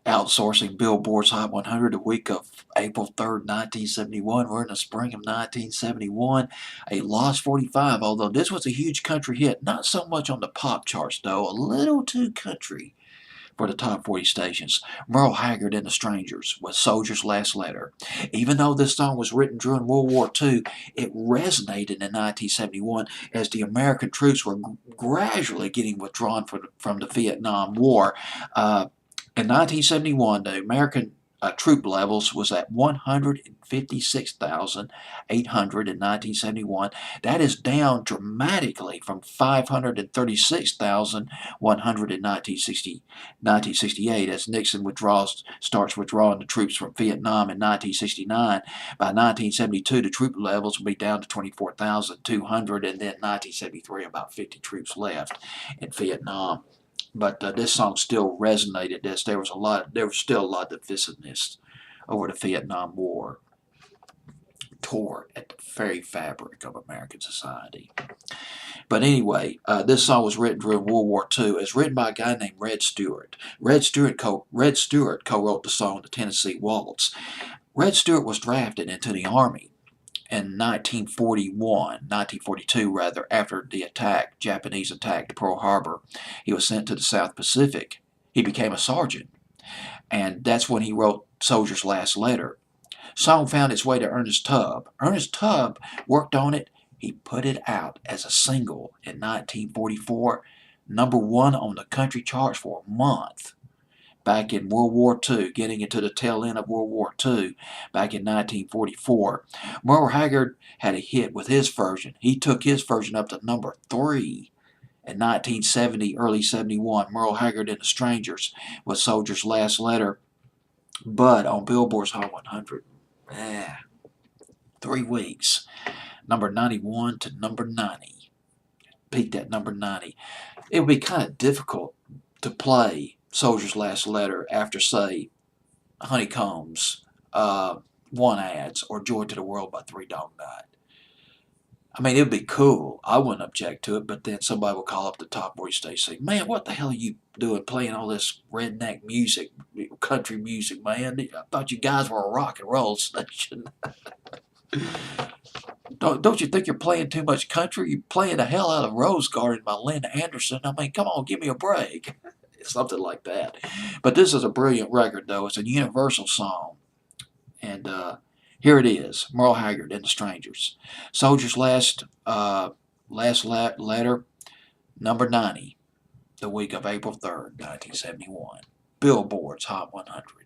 Outsourcing Billboard's Hot 100 the week of April 3rd, 1971. We're in the spring of 1971. A Lost 45, although this was a huge country hit. Not so much on the pop charts, though. A little too country for the top 40 stations. Merle Haggard and the Strangers with Soldier's Last Letter. Even though this song was written during World War II, it resonated in 1971 as the American troops were gradually getting withdrawn from the Vietnam War. In 1971, the American troop levels was at 156,800 in 1971. That is down dramatically from 536,100 in 1968 as Nixon starts withdrawing the troops from Vietnam in 1969. By 1972, the troop levels will be down to 24,200, and then 1973, about 50 troops left in Vietnam. But this song still resonated as there was still a lot of divisiveness over the Vietnam War tore at the very fabric of American society. But anyway, this song was written during World War II. It's written by a guy named Red Stewart. Red Stewart co-wrote the song "The Tennessee Waltz." Red Stewart was drafted into the Army in 1942 rather, after the Japanese attacked Pearl Harbor. He was sent to the South Pacific. He became a sergeant, and that's when he wrote Soldier's Last Letter. Song found its way to Ernest Tubb. Ernest Tubb worked on it. He put it out as a single in 1944, #1 on the country charts for a month. Back in World War II, getting into the tail end of World War II, back in 1944. Merle Haggard had a hit with his version. He took his version up to #3 in 1970, early 71. Merle Haggard and the Strangers with Soldier's Last Letter. But on Billboard's Hot 100, 3 weeks, number 91 to number 90. Peaked at number 90. It would be kind of difficult to play Soldier's Last Letter after, say, Honeycombs, One Ads, or Joy to the World by Three Dog Night. I mean, it would be cool. I wouldn't object to it, but then somebody would call up the top 40 station and say, "Man, what the hell are you doing playing all this redneck music, country music, man? I thought you guys were a rock and roll station." Don't you think you're playing too much country? You're playing the hell out of Rose Garden by Linda Anderson. I mean, come on, give me a break. Something like that. But this is a brilliant record, though. It's a universal song. And here it is, Merle Haggard and the Strangers. Soldier's Last Letter, number 90, the week of April 3rd, 1971. Billboard's Hot 100.